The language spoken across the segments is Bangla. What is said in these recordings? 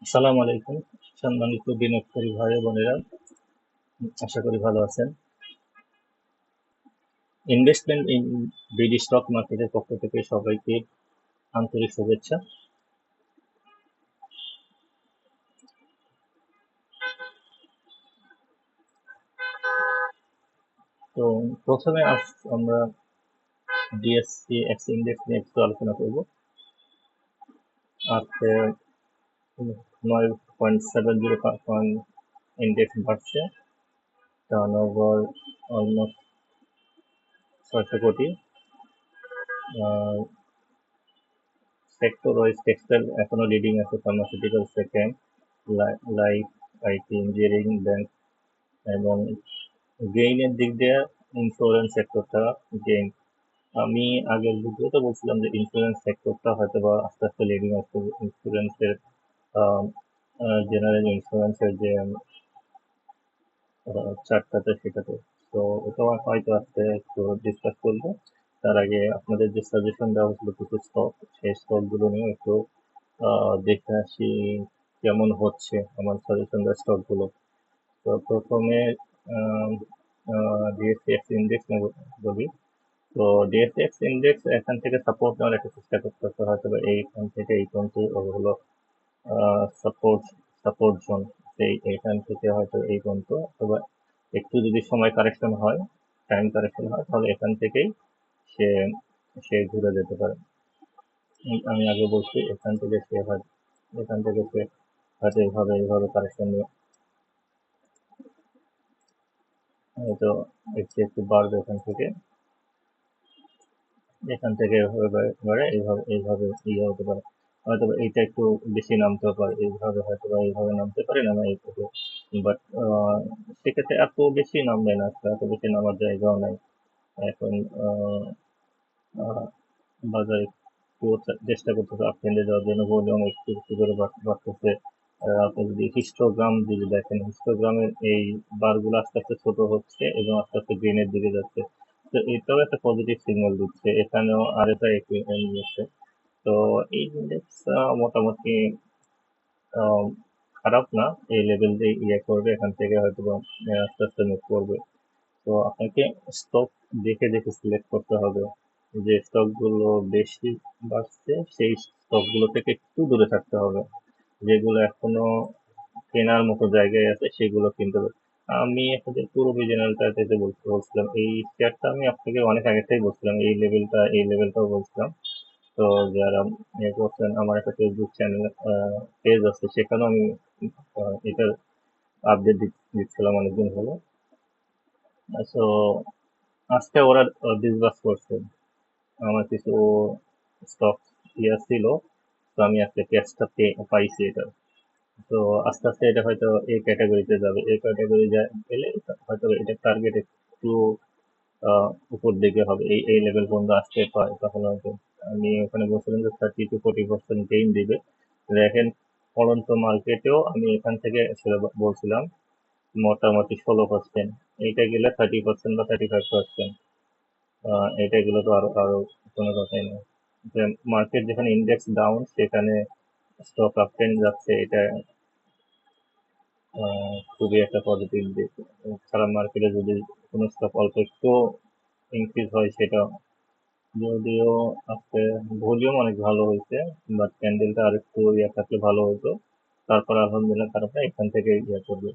আসসালামু আলাইকুম সম্মানিত বিনিয়োগকারী ভাই ও বোনেরা, আশা করি ভালো আছেন। ইনভেস্টমেন্ট ইন বিডি স্টক মার্কেটের পক্ষ থেকে সবাইকে আন্তরিক শুভেচ্ছা। তো প্রথমে আজ আমরা ডিএসসি এক্স ইন্ডেক্স নিয়ে একটু আলোচনা করব। আজকে 9.70 পয়েন্ট ইন্ডেক্স বাড়ছে, টার্নওভার অলমোস্ট 600 কোটি। সেক্টর ওয়াইজ টেক্সটাইল এখনো লিডিং আছে, pharmaceutical second, life, IT, engineering, bank এবং গেইনের দিক দিয়ে ইন্স্যুরেন্স সেক্টরটা গেইন। আমি আগের ভিডিওতে বলছিলাম যে ইন্স্যুরেন্স সেক্টরটা হয়তো বা আস্তে আস্তে লিডিং আসবে। ইন্স্যুরেন্সের জেনারেল ইন্স্যুরেন্সের যে চার্টটাতে সেটাতে, তো ওটাও হয়তো আজকে একটু ডিসকাস করবো। তার আগে আপনাদের যে সাজেশন দেওয়া হয়েছিল কিছু স্টক, সেই স্টকগুলো নিয়ে একটু দেখে আসি কেমন হচ্ছে আমার সাজেশন দেওয়া স্টকগুলো। তো প্রথমে ডিএসসি ইন্ডেক্স বলি। তো ডিএসএক্স ইন্ডেক্স এখান থেকে সাপোর্ট নেওয়ার একটা চেষ্টা করতেছে, হয়তো বা এইখান থেকে এই পর্যন্ত হলো সাপোর্ট সাপোর্ট জোন। সেই এইখান থেকে হয়তো এই পর্যন্ত, অথবা একটু যদি সময় কারেকশন হয়, টাইম কারেকশন হয়, তাহলে এখান থেকেই সে সে ঘুরে যেতে পারে। আমি আগে বলছি এখান থেকে সে হয়, এখান থেকে সে হয়তো এইভাবে এইভাবে কারেকশন নিয়ে হয়তো একটু একটু বাড়বে এখান থেকে, এখান থেকে এবারে এইভাবে এইভাবে ইয়ে হতে পারে। হয়তো বা এইটা একটু বেশি নামতেও পারে, এইভাবে হয়তো বা এইভাবে নামতে পারে, না না এই থেকে। বাট সেক্ষেত্রে এত বেশি নামবে না, এত বেশি নামার জায়গাও নাই এখন। আহ, আহ, বাজারে একটু চেষ্টা করতেছে আপ ট্রেন্ডে যাওয়ার জন্য, ভলিউম একটু একটু করে বাড়তেছে। আপনি যদি হিস্টোগ্রাম যদি দেখেন, হিস্টোগ্রামের এই বারগুলো আস্তে আস্তে ছোট হচ্ছে এবং আস্তে আস্তে গ্রিনের দিকে যাচ্ছে। তো এটাও একটা পজিটিভ সিগন্যাল দিচ্ছে, এখানেও আরএসআই একটু নিয়েছে। তো এই ইন্ডেক্স মোটামুটি আহ, খারাপ না, এই লেভেল দিয়ে ইয়ে করবে, এখান থেকে হয়তো বা আস্তে আস্তে মুভ করবে। তো আপনাকে স্টক দেখে দেখে সিলেক্ট করতে হবে, যে স্টক গুলো বেশি বাড়ছে সেই স্টক গুলো থেকে একটু দূরে থাকতে হবে, যেগুলো এখনো কেনার মতো জায়গায় আছে সেগুলো কিনতে হবে। আমি আপনাদের পূর্ব চ্যানেলটাতে বলছিলাম, এই শেয়ারটা আমি আপনাকে অনেক আগে থেকেই বলছিলাম, এই লেভেলটাও বলছিলাম। তো যারা ইয়ে করছেন, আমার একটা ফেসবুক চ্যানেল পেজ আছে, সেখানেও আমি এটার আপডেট দিচ্ছিলাম অনেকদিন হলো। তো আজকে ওরা ডিসবার্স করছে আমার কিছু স্টক ইয়ে ছিল, তো আমি আজকে ক্যাশটা পাইছি এটা। তো আস্তে আস্তে এটা হয়তো এই ক্যাটাগরিতে যাবে, এই ক্যাটাগরি গেলে হয়তো এটা টার্গেট একটু উপর দিকে হবে, এই এই লেভেল পর্যন্ত আসতে পারে, তখন হয়তো আমি ওখানে বলছিলাম যে 30 to 40% গেইন দিবে। দেখেন পড়ন্ত মার্কেটেও আমি এখান থেকে সেটা বলছিলাম মোটামুটি 16%, এইটা গেলে 30% বা 35%, এটা গেলে তো আরো আরো কোনো কথাই নেই। যে মার্কেট যেখানে ইন্ডেক্স ডাউন সেখানে স্টক আপ ট্রেন্ড যাচ্ছে, এটা খুবই একটা পজিটিভ দিক। খারাপ মার্কেটে যদি কোনো স্টক অল্প একটু ইনক্রিজ হয়, সেটা যদিও আজকে ভলিউম অনেক ভালো হয়েছে, বাট ক্যান্ডেলটা আর একটু ইয়ে থাকলে ভালো হতো। তারপর আলহামদুলিল্লাহ খারাপ না, এখান থেকে ইয়ে করবে।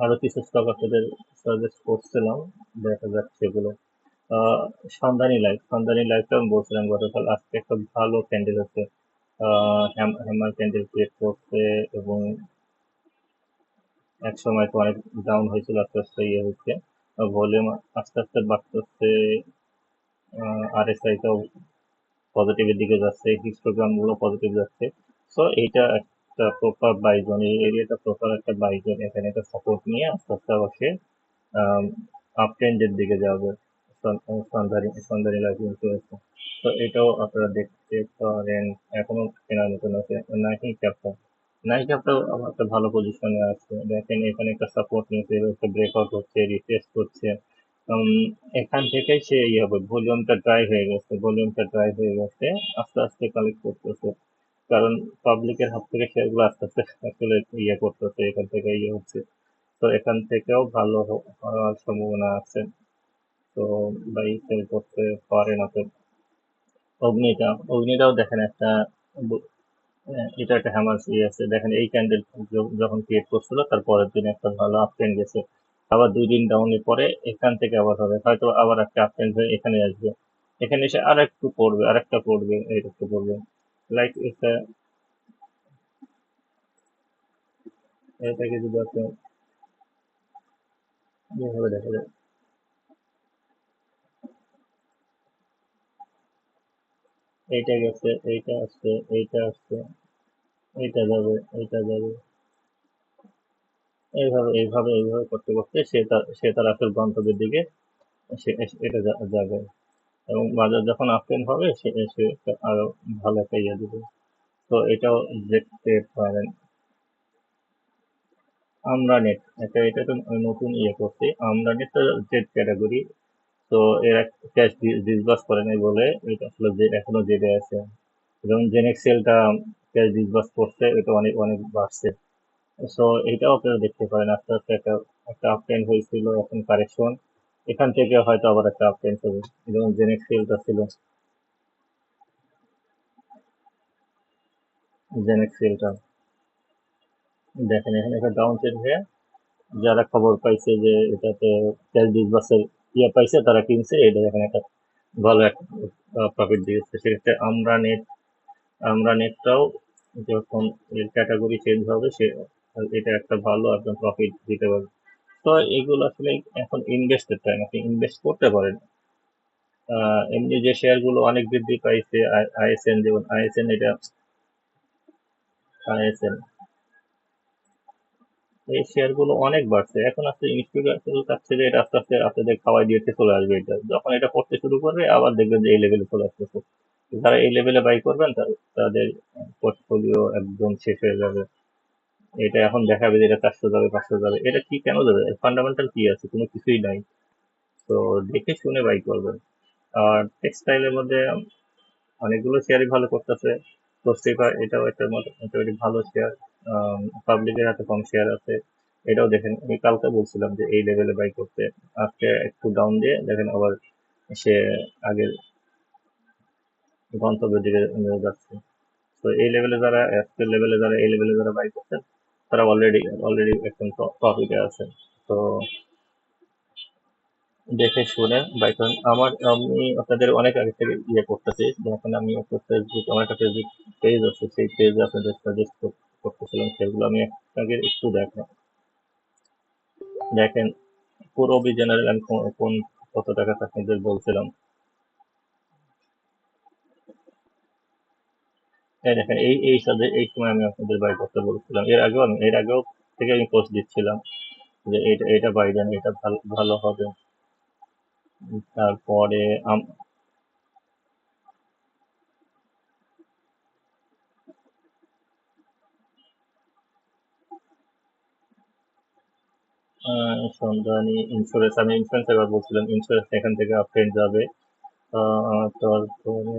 আরো কিছু স্টক আপনাদের সাজেস্ট করছিলাম, দেখা যাক সেগুলো। আহ, সন্ধানী লাইফটা আমি বলছিলাম গতকাল, আজকে একটা ভালো ক্যান্ডেল আছে, হ্যামার ক্যান্ডেল ক্রিয়েট করছে, এবং এক সময় তো অনেক ডাউন হয়েছিল, আস্তে আস্তে ইয়ে হচ্ছে, ভলিউম আস্তে আস্তে বাড়তেছে, আরএসআইটাও পজিটিভের দিকে যাচ্ছে, হিস্টোগ্রাম গুলো পজিটিভ যাচ্ছে। সো এইটা একটা প্রপার বাইজন, এই এরিয়াটা প্রপার একটা বাইজন, এখানে একটা সাপোর্ট নিয়ে আস্তে আস্তে অবশ্যই আপ ট্রেন্ডের দিকে যাবে। সন্ধানী লাইফ ইন্স্যুরেন্স, তো এটাও আপনারা দেখতে পারেন। এখনো কেনার মতন আছে। নাইকি ক্যাপটা, নাইকি ক্যাপটাও আমার একটা ভালো পজিশনে আছে, দেখেন এখানে একটা সাপোর্ট নিয়েছে, একটা ব্রেকআউট হচ্ছে, রিটেস্ট করছে। উম, এখান থেকেই সে ইয়ে হবে, ভলিউমটা ড্রাই হয়ে গেছে, আস্তে আস্তে কালেক্ট করতেছে। কারণ পাবলিকের হাত থেকে শেয়ারগুলো আস্তে আস্তে আসলে ইয়ে করতেছে, এখান থেকে ইয়ে হচ্ছে। তো এখান থেকেও ভালো হওয়ার সম্ভাবনা আছে। তো বাই সেল করতে পারেন আপনি। অগ্নিটাও দেখেন একটা এটা একটা হ্যামার ইয়ে আছে, দেখেন এই ক্যান্ডেল যখন ক্রিয়েট করছিল তার পরের দিন একটা ভালো আপ ট্রেন্ড গেছে, আবার 2 দিন ডাউনে পরে এখান থেকে আবার হবে, হয়তো আবার একটা আপ ট্রেন্ড হয়ে এখানে আসবে, এখানে এসে আর একটু পড়বে, আর একটা পড়বে, এইটুকু পড়বে। লাইক এটাকে যদি আপনি এইভাবে দেখা যায়, এইটা গেছে, এইটা আসছে, এইটা আসছে, এইটা যাবে, এইটা যাবে, এইভাবে করতে করতে সে তার আসল গন্তব্যের দিকে এটা যাবে, এবং বাজার যখন আপট্রেন্ড হবে সে আরো ভালো একটা ইয়ে দিবে। তো এটাও দেখতে পারেন। আমরা নেট, এটা তো নতুন ইয়ে করছি, আমরা নেট তো জেড ক্যাটাগরি। তো এরা ক্যাশ ডিসবার্স করে নাই বলে এটা আসলে যে এখনো জেডে আছে। যেমন জেনেক্সেলটা ক্যাশ ডিসবার্স করছে, এটা অনেক অনেক বাড়ছে। সো এটাও আপনারা দেখতে পারেন, আস্তে আস্তে একটা আপ ট্রেন্ড হয়েছিল, এখন কারেকশন, এখান থেকে হয়তো আবার একটা আপ ট্রেন্ড হবে। যেমন জেনেক্সেলটা ছিল, জেনেক্সেলটা দেখেন এখানে একটা ডাউন ট্রেন্ড হয়ে যারা খবর পাইছে যে এটাতে ক্যাশ ডিসবার্সের ইয়ে পাইছে তারা কিনছে, এটা এখানে একটা ভালো একটা প্রফিট দিয়েছে। সেক্ষেত্রে আমরা নেটটাও যখন এর ক্যাটাগরি চেঞ্জ হবে এটা একটা ভালো আপনার প্রফিট দিতে পারবে। তো এগুলো আসলে এখন ইনভেস্টের টাইম, আপনি ইনভেস্ট করতে পারেন। এমনি যে শেয়ার গুলো অনেক বৃদ্ধি পাইছে, আইএসএন, যেমন আইএসএন, এটা আইএসএন এই শেয়ার গুলো অনেক বাড়ছে, এখন আসলে ইনস্টিটিউট চাচ্ছে যে এটা আস্তে আস্তে আপনাদের খাওয়াই দিয়েছে চলে আসবে, এটা যখন এটা পড়তে শুরু করবে আবার দেখবেন যে এই লেভেলে চলে আসতেছে। যারা এই লেভেলে বাই করবেন তাদের পোর্টফোলিও একদম শেষ হয়ে যাবে। এটা এখন দেখাবে যে এটা 400 যাবে, 500 যাবে, এটা কি কেন যাবে, ফান্ডামেন্টাল কি আছে, কোনো কিছুই নাই। তো দেখে শুনে বাই করবেন। আর টেক্সটাইলের মধ্যে অনেকগুলো শেয়ারই ভালো করতেছে। তোশিবা এটাও একটা মোটামুটি ভালো শেয়ার। পাবলিকের হাতে কম শেয়ার আছে। এটাও দেখেন, আমি কালকে বলছিলাম যে এই লেভেলে বাই করতে, আজকে একটু ডাউন দিয়ে দেখেন আবার সে আগের গন্তব্যের দিকে নিয়ে যাচ্ছে। তো এই লেভেলে যারা আজকের লেভেলে যারা এই লেভেলে যারা বাই করছেন তারা অলরেডি এখন প্রফিটে আছে। তো দেখে শুনে বাই করেন। আমি আপনাদের অনেক আগে থেকে ইয়ে করতেছি, যখন আমি একটা ফেসবুক, আমার একটা ফেসবুক পেজ আছে, সেই পেজে আপনাদের সাজেস্ট করতেছিলাম, সেগুলো আমি আপনাকে একটু দেখেন পুরো জেনারেল আমি কোন কত টাকা আপনাদের বলছিলাম। এই দেখেন এই সময় আমি আপনাদের বাই করতে বলছিলাম, এর আগেও থেকে আমি পোস্ট দিচ্ছিলাম যে এটা বাই দেন, এটা ভালো ভালো হবে। তারপরে সন্ধানী ইন্স্যুরেন্স, আমি ইন্স্যুরেন্স এবার বলছিলাম, ইন্স্যুরেন্স এখান থেকে আপট্রেন্ড যাবে। তারপরে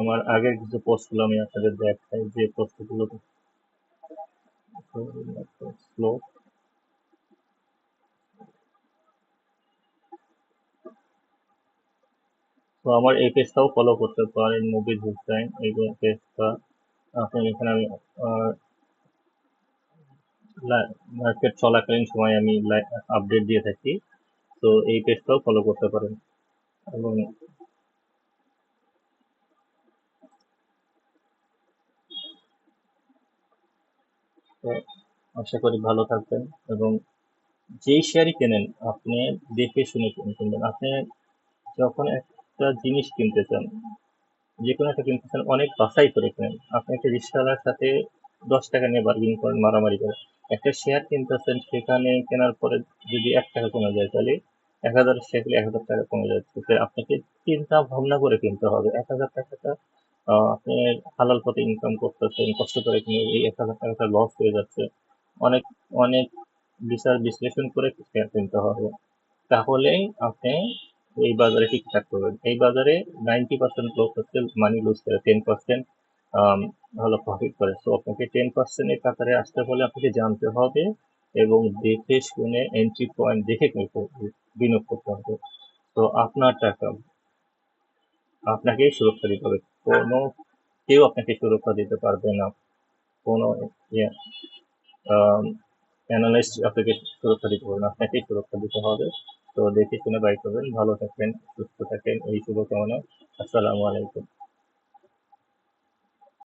আমার আগের কিছু পোস্ট গুলো আমি আপনাদের দেখাই, যে পোস্ট গুলো স্লো। তো আমার এই পেজটাও ফলো করতে পারেন, মুভিজ হুসাইন এই পেজটা। আপনি এখানে আমি মার্কেট চলাকালীন সময় আমি আপডেট দিয়ে থাকি। তো এই পেজটাও ফলো করতে পারেন, এবং তো আশা করি ভালো থাকবেন। এবং যেই শেয়ারই কেনেন আপনি দেখে শুনে কিনবেন। আপনি যখন একটা জিনিস কিনতে চান, যে কোনো একটা কিনতে চান, অনেক বাছাই করে কেনেন। আপনি একটা রিক্সাওয়ালার সাথে 10 টাকা নিয়ে বার্গেনিং করেন, মারামারি করেন। একটা শেয়ার কিনতেছেন, সেখানে কেনার পরে যদি 1 টাকা কমে যায়, তাহলে 1000 শেয়ার কিনলে 1000 টাকা কমে যাচ্ছে। তো আপনাকে চিন্তা ভাবনা করে কিনতে হবে। 1000 টাকাটা আপনি হালাল পথে ইনকাম করতেছেন, কষ্ট করে কিনে এই 1000 টাকাটা লস হয়ে যাচ্ছে। অনেক অনেক বিচার বিশ্লেষণ করে শেয়ার কিনতে হবে, তাহলেই আপনি এই বাজারে ঠিক থাকতে পারবেন। এই বাজারে 90% লোক হচ্ছে মানি লুজ করে, 10% ভালো প্রফিট করে। সো আপনাকে 10% এর কাতারে আসতে হলে আপনাকে জানতে হবে এবং দেখে শুনে এন্ট্রি পয়েন্ট দেখে বিনিয়োগ করতে হবে। তো আপনার টাকা আপনাকেই সুরক্ষা দিতে হবে। কোনো কেউ আপনাকে সুরক্ষা দিতে পারবে না। কোনো অ্যানালিস্ট আপনাকে সুরক্ষা দিতে পারবে না, আপনাকেই সুরক্ষা দিতে হবে। তো দেখে শুনে বাই করবেন। ভালো থাকবেন, সুস্থ থাকেন, এই শুভকামনা। আসসালামু আলাইকুম।